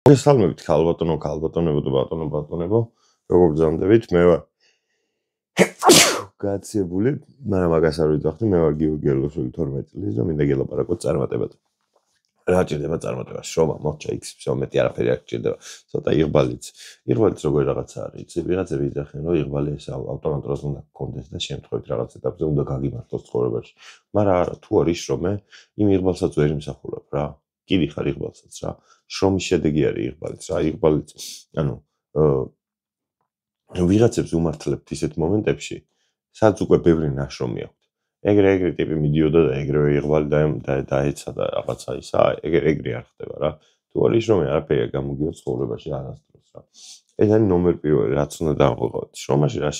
მოგესალმებით ქალბატონებო და ბატონებო, როგორ გრძანდებით? მე ვარ გაცილებული, მაგრამ მაგას არ ვიძახდი, მე ვარ გიორგი ელოშვილი 12 წლის და მინდა გელაპარაკოთ წარმატებად. რა ჭირდება წარმატება? შრომა, მორჩა, X, მეტი არაფერი არ ჭირდება. ცოტა იღბალიც როგორ რაღაცა არის. ვიღაცები იძახენ, რომ იღბალი ეს ავტომატურად უნდა გქონდეს და შემთხვევით რაღაც ეტაპზე უნდა გაგიმართოს ცხოვრებაში. მაგრამ არა, თუ არის შრომე, იმ იღბალსაც ვერ იმსახურებ რა. კიდი ხარ იღბალსაც რა. შრომის შედეგი არის იღბალიც რა. იღბალიც, ანუ ვიღაცებს უმართლებთ ისეთ მომენტებში, სადაც უკვე ბევრი ნაშრომი აქვს. ეგრე ტიპი მიდიოდა და ეგრევე იღბალი დაეცა და რაღაცა ისა, ეგრე არ ხდება რა. თუ არის შრომი, არაფერი არ გამოგიო ცხოვრებაში არასდროს რა. ეს არის ნომერ პირველი, რაც უნდა დავყოთ. შრომაში რა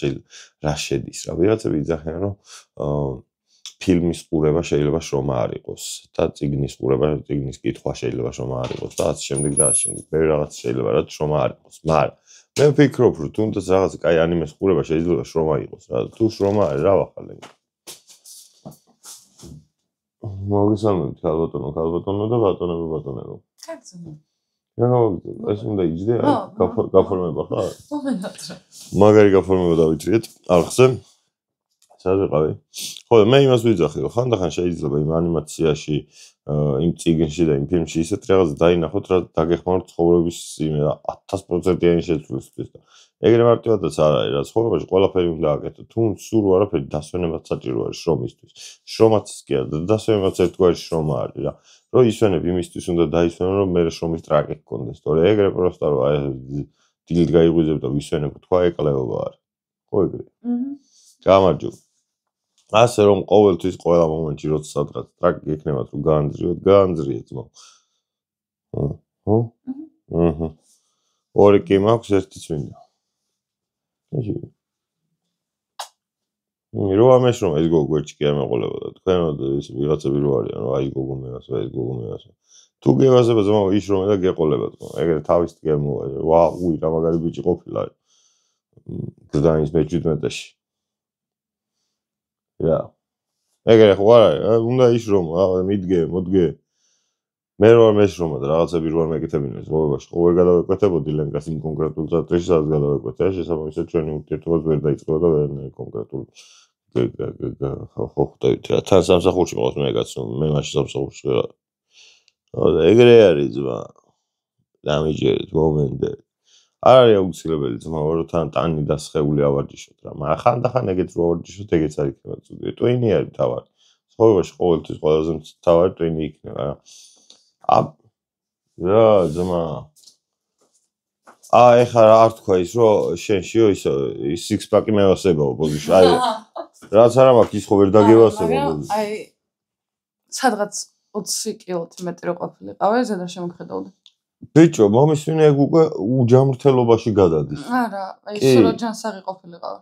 შედის რა. ვიღაცები იძახენ, რომ ფილმის ყურება შეიძლება შრომა არ იყოს და წიგნის ყურება, წიგნის კითხვა შეიძლება შრომა არ იყოს და ასე შემდეგ და ასე შემდეგ. ბევრი რაღაც შეიძლება რაც შრომა არ იყოს. მაგრამ მე ვფიქრობ, რომ თუნდაც რაღაც კაი ანიმეს ყურება შეიძლება შრომა იყოს რა. თუ შრომა არის, რა ვახალენ. მოგესალმებით ქალბატონო და ბატონებო. კაცო. ეს უნდა იჯდე, გაფორმება ხარ? მომენტად რა. მაგარი გაფორმება დავიჭრიეთ არხზე. სად ვიყავი? ხო, მე იმას ვიძახი, რომ ხანდახან შეიძლება იმ ანიმაციაში, იმ წიგნში და იმ ფილმში ისეთ რაღაც დაინახოთ, რა დაგეხმაროთ ცხოვრების 1000%-იანი შეცვლისთვის და ეგრე მარტივადაც არ არის, რა ცხოვრებაში ყველაფერი უნდა აკეთო, თუ სულ არაფერი დასვენებაც საჭირო არის შრომისთვის. შრომაც კი არა, დასვენებაც ერთგვარი შრომა არის რა. რომ ისვენებ იმისთვის უნდა დაისვენო, რომ მე შრომის ტრაკი გქონდეს, თორე ეგრე პროსტა რომ აი დილით გაიღვიძებ და ვისვენებ, თქვა ეკლეობა არის. ხო ეგრე? გამარჯობა. ასე რომ ყოველთვის ყველა მომენტში როცა სადღაც ტრაკი გექნებათ რომ გაანძრიოთ ძმო. ორი კი მაქვს, ერთიც მინდა. ეჭი. რო ამეშრომ ეს გოგო ერთში კი არ მეყოლებოდა. თქვენ ის ვიღაცები რო არიან, რომ აი გოგო მევასება, ეს გოგო მევასება. თუ გევასება ძმო, იშრომე და გეყოლება ძმო. ეგრე თავის ტკიერ მოვა. უი, რა მაგარი ბიჭი ყოფილა. გზანის მე-17-ში. რა. ეგრე ხო არ არის, უნდა იშრომო, მიდგე, მოდგე. მე რო არ მეშრომა და რაღაცები რო არ მეკეთებინე ცხოვრებაში, ხო ვერ გადავეკვეთებოდი ლენკას იმ კონკრეტულ წატრში, სადაც გადავეკვეთე, შესაბამისად ჩვენი ურთიერთობაც ვერ დაიწყება და ვერანაირ კონკრეტულ ხო ხვდებით რა, თან სამსახურში მყავს მე კაცო, მე მაშინ სამსახურში ვიყავ. ეგრე არის ძმა. დამიჯერეთ მომენტზე. არ არის აუცილებელი ძმა, რომ თან ტანი და სხეული ავარჯიშოთ რა, მაგრამ ხანდახან ეგეც რო ავარჯიშოთ, ეგეც არ იქნება ცუდი. ტვინი არის თავად. ცხოვრებაში ყოველთვის ყველაზე თავად ტვინი იქნება რა. რა ძმა. ეხლა არ თქვა ის, რომ შენშიო ის six pack-ი მევასებაო ბოდიში. აი რაც არ მაქვს ის ხო ვერ დაგევასება ბოდიში. აი სადღაც 20 კილოთი მეტი რო ყოფილიყავ, ზედა შემოხედავდი. ბიჭო, მომისვინე ეგ უკვე უჯამრთელობაში გადადის. არა, აი სულ ჯანსაღი ყოფილიყავ.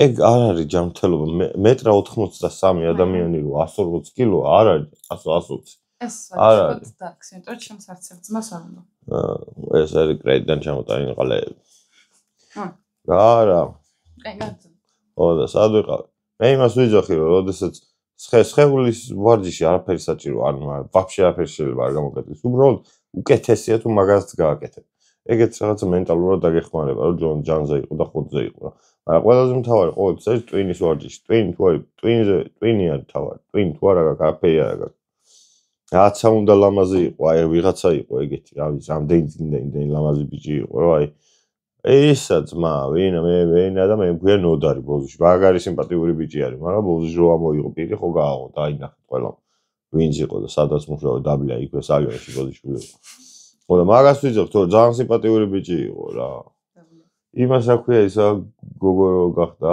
ეგ არ არის ჯანმრთელობა. მეტრა 83 ადამიანი რო 140 კილო არ არის 120. ეს ვაჭრობთ და აქცენტად ჩემს არც ერთ ძმას არ უნდა. ეს არის კრედიტიდან ჩამოტანილი ყალეები. არა. ეგაც. ხო და სად ვიყავი? მე იმას ვიძახი, რომ როდესაც სხეულის ვარჯიში არაფერი საჭირო არ ვაფშე არაფერი შეიძლება არ გამოკეთდეს. უბრალოდ უკეთესია თუ მაგას გააკეთებ. ეგეც რაღაცა მენტალურად დაგეხმარება, რომ ჯანზე იყო და ხოთზე იყო რა. მაგრამ ყველაზე მთავარი ყოველთვის არის ტვინის ვარჯიში. ტვინი თუ არის, ტვინი არის თავად. ტვინი თუ არა გაქვს, არაფერი არ გაქვს. რაცა უნდა ლამაზი იყო, აი ვიღაცა იყო ეგეთი, რა ვიცი, რამდენი ლამაზი ბიჭი იყო, რა აი ისა ძმა, ვინა და მე მქვია ნოდარი ბოზიში. მაგარი სიმპათიური ბიჭი არის, მაგრამ ბოზიში რო ამოიღო პირი ხო გააღო და აინახეთ ყველა. ვინც იყო და სადაც მუშაობდა დაბლია იქვე სალიონში ბოზიში იყო. ხო და მაგას ვიძახ, თორე ძალიან სიმპათიური ბიჭი იყო რა. იმას რა ქვია ისა გოგო რო გახდა?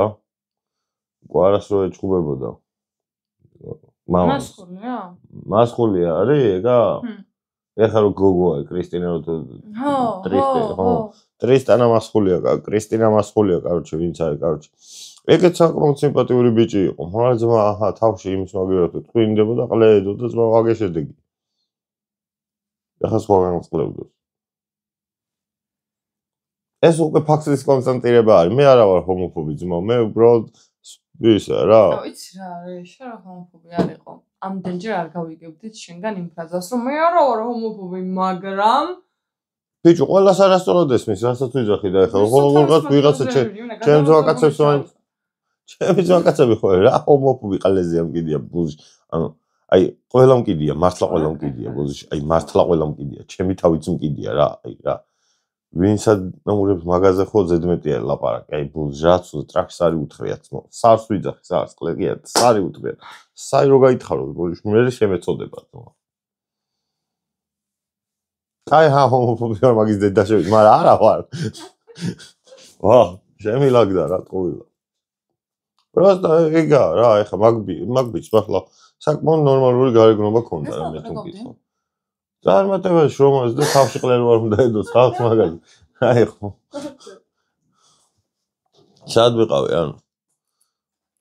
ყვარას რო ეჭუბებოდა. მასხულია? მასხულია არის ეგა? ეხლა რო გოგო არის, კრისტინა რო ხო. ტრისტანა მასხულია, კრისტინა მასხულია, კაროჩე, ვინც არის, კაროჩე. ეგეც საკმაოდ სიმპათიური ბიჭი იყო. მაგრამ ძმა, თავში იმის მაგერად ტვინდებოდა, ყლედოდა ძმა ვაგე შედეგი. ეხლა სხვაგან წყლებდა. ეს უკვე ფაქტის კონსტანტირება არის. მე არა ვარ ჰომოფობი ძმა, მე უბრალოდ ისა რა. ვიცი რა არის, შენ რა ჰომოფობი არ იყო. ამდენჯერ არ გავიგებდით შენგან იმ ფრაზას, რომ მე არა ვარ ჰომოფობი, მაგრამ ბიჭო, ყველას არასწორად ესმის, რასაც ვიძახი და ეხლა ყოველგვარად ვიღაცა ჩემს ვაკაცებს ვაინ. ჩემს ვაკაცები ხო რა ჰომოფობი ყალეზია მკიდია ბუზი. ანუ აი ყველა მკიდია, მართლა ყველა მკიდია ბუზი. აი მართლა ყველა მკიდია, ჩემი თავიც მკიდია რა, აი რა. ვინცად ნამურებს მაგაზე ხო ზედმეტია ლაპარაკი, აი ბუზი რაც ტრაქს არი უთხრიათ, ნო. სარს ვიძახი, სარს კლეგია, სარი უთხრიათ. საი რო გაითხარო ბუზი, მე შემეწოდება, ნო. აი ჰომოფობი ვარ მაგის დედა შევი, მაგრამ არა ვარ. ვა, შემილაგდა რა ტყუილა. Просто ეგა რა, ეხა მაგბიც მართლა საკმაოდ ნორმალური გარეგნობა ქონდა რა მე თუ მკითხო. წარმატებაში რომას და თავში ყლელი ვარ უნდა ედოს ხალხს მაგაზე. აი ხო. სად ვიყავი ანუ.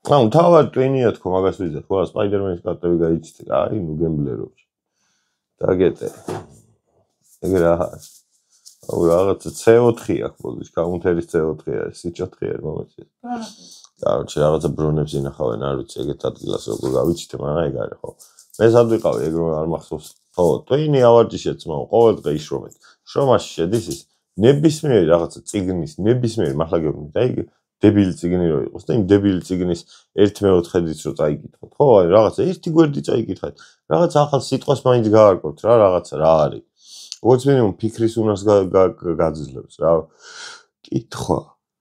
ანუ თავად ტვინია თქო მაგას ვიძახ, ხო სპაიდერმენის კარტები გაიჩიტე. აი ნუ გემბლერობში. დაგეტე. ეგ რა. აუ რაღაც CO4 აქვს ბოდიშ, კაუნტერის CO4-ია, სიჭოთხია მომეცი. Короче, რაღაცა ბრონებს ინახავენ, არ ვიცი, ეგეთ ადგილას როგორ გავიჩიტე, მაგრამ ეგ არის ხო. მე სად ვიყავი, ეგ რომ არ მახსოვს. ხო, ტვინი ავარჯიშეთ ძმაო, ყოველ დღე იშრომეთ. შრომაში შედის ის ნებისმიერი რაღაცა წიგნის, ნებისმიერი მართლა გეუბნით, აი დებილი წიგნი რო იყოს და იმ დებილი წიგნის 1/4-ით რო წაიკითხოთ, ხო, აი რაღაცა ერთი გვერდი წაიკითხეთ, რაღაცა ახალ სიტყვას მაინც გაარკვევთ რა, რაღაცა რა არის. როგორც მინიმუმ ფიქრის უნარს გაძლევს რა. კითხვა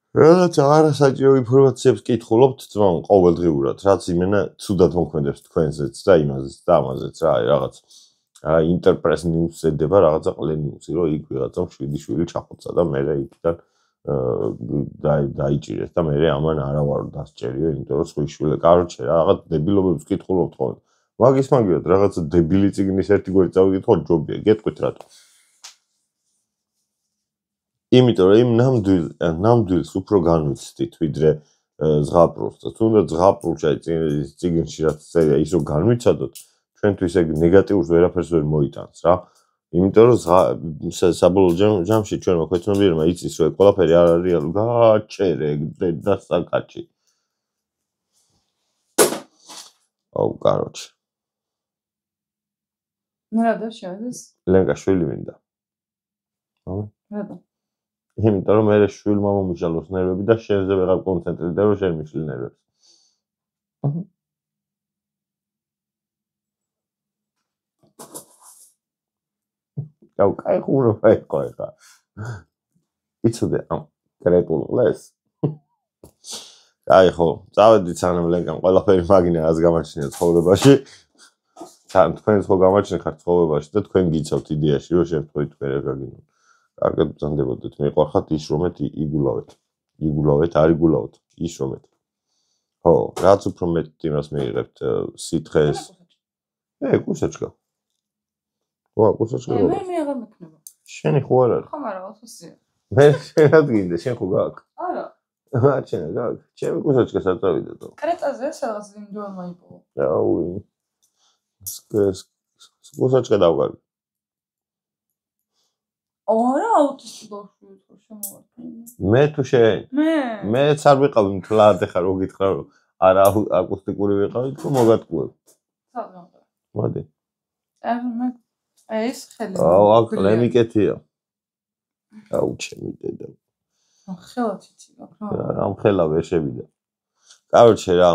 რაღაცა არასაჭირო ინფორმაციებს კითხულობთ ძმაო ყოველდღიურად, რაც იმენა ცუდად მოქმედებს თქვენზეც და იმაზეც და ამაზეც რა, რაღაც ინტერპრეს ნიუსს ედება რაღაცა ყლე ნიუსი, რომ იქ ვიღაცამ 7 შვილი ჩახოცა და მე იქიდან დაიჭირეს და მე ამან არა ვარ დასჭერიო, იმიტომ რომ სხვი შვილი, კაროჩე რაღაც დებილობებს კითხულობთ ხოლმე. მაგის მაგივრად რაღაცა დებილი წიგნის ერთი გვერდი წავიკითხოთ ჯობია, გეტყვით რატო. იმიტომ რომ იმ ნამდვილს უფრო განვიცდით ვიდრე ზღაპრულს და თუნდაც ზღაპრულში აი წიგნში რაც წერია ის რომ განვიცადოთ ჩვენთვის ეგ ნეგატიურს ვერაფერს ვერ მოიტანს რა იმიტომ რომ საბოლოო ჯამში ჩვენმა ქვეცნობიერმა იცის რომ ეგ ყველაფერი არ არის რეალური გააჩერე და საკაჭი აუ კაროჩ მე რა დავშევდეს ლენკა შვილი მინდა რატო იმიტომ რომ მე შვილმა მომიშალოს ნერვები და შენზე ვეღარ კონცენტრირდა რომ შენ მიშლი ნერვებს. აუ კაი ხურობა იყო ეხა. იცოდე ამ კრეტულეს. აი ხო, წავედით სანამ ლენკამ ყველაფერი მაგინა რაც გამაჩნია ცხოვრებაში. თან თქვენ ხო გამაჩნია ხარ ცხოვრებაში და თქვენ გიცავთ იდეაში რომ შემთხვევით თქვენ რა გაგინო. კარგად ბრძანდებოდეთ, მეყვარხართ იშრომეთ, იგულავეთ, არ იგულავთ, იშრომეთ. ხო, რაც უფრო მეტ იმას მიიღებთ სითხეს. კუსაჩკა. ხო, კუსაჩკა. მე აღარ მექნება. შენი ხო არ არის? ხო, მაგრამ 400-ია. მე შენად გინდა, შენ ხო გაქვს? არა. რა შენ გაქვს? ჩემი კუსაჩკა საწავიდა თო. კრეტაზე სადღაც ინდუალმა იპოვა. აუ. კუსაჩკა დავგარი. არა, აუტისტი ბავშვი ვიყო, შემოვარდნი. მე თუ შენ? მეც არ ვიყავი მთლად ეხა რო გითხრა რომ არა აკუსტიკური ვიყავი, თუ მოგატყუებ. საგამო. მოდი. ეს ხელი. აუ, აქ ლემიკეთია. აუ, ჩემი დედა. ხელად იცი, რა. რამ ხელა ვერ შევიდა. კაროჩე რა.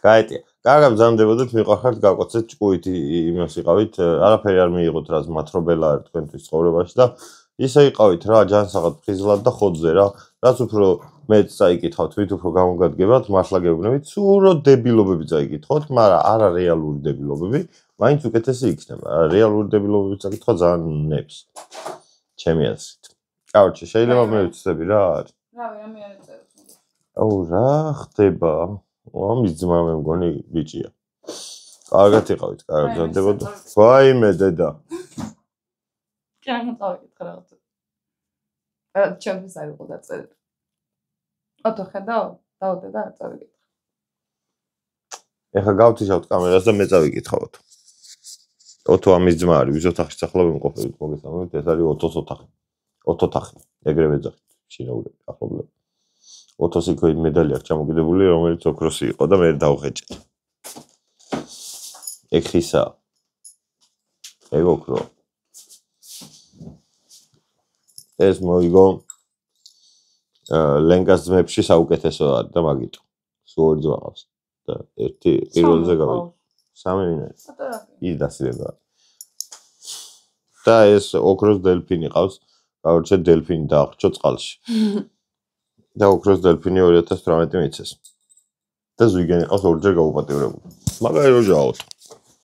გაიტია. კარგად ბრძანდებოდეთ, მიყვარხართ გავკოცეთ ჭკუით იმას იყავით, არაფერი არ მიიღოთ რაც მათრობელა არის თქვენთვის ცხოვრებაში და ისე იყავით რა ჯანსაღად ფხიზლად და ხოძზე რა, რაც უფრო მეც წაიკითხავთ, ვით უფრო გამოგადგებათ, მართლა გეუბნებით, სურო დებილობები წაიკითხოთ, მაგრამ არა რეალური დებილობები, მაინც უკეთესი იქნება. რეალური დებილობები წაკითხვა ძალიან ნებს. ჩემი აზრით. კაროჩე, შეიძლება მე ვიცები რა არის? რავი, რა მე არ ეწეროს. აუ, რა ხდება? ამის ძმა მე მგონი ბიჭია. კარგად იყავით, კარგად ბრძანდებოდა. ვაიმე დედა. კი, არ მოწავიკითხე რაღაცა. ჩემთვის არ იყო დაწერილი. ათო ხედავ, დავდე და არ წავიკითხე. ეხა გავთიშავთ კამერას და მე წავიკითხავთ. ოთო ამის ძმა არის, ვის ოთახში ახლა ვიმყოფებით, მოგესალმებით, ეს არის ოთოს ოთახი. ოთოთახი, ეგრევე ეძახით, შინაურები, ახლობლები. ოთოს იქ მედალი აქვს ჩამოკიდებული, რომელიც ოქროსი იყო და მე დავღეჭე. ეგ ხისა. ეგ ოქრო. ეს მოიგო ლენკას ძმებში საუკეთესო არის და მაგიტო. სულ ორი ძმა ყავს და ერთი პირველზე გავიდა. 3 მინუტი. ის დასიდება. და ეს ოქროს დელფინი ყავს. გავარჩეთ დელფინი დაახრჩო წყალში. და ოქროს დელფინი 2018 მიცეს. და ზვიგენი ყავს ორჯერ გაუპატიურებული. მაგარი როჟაოს.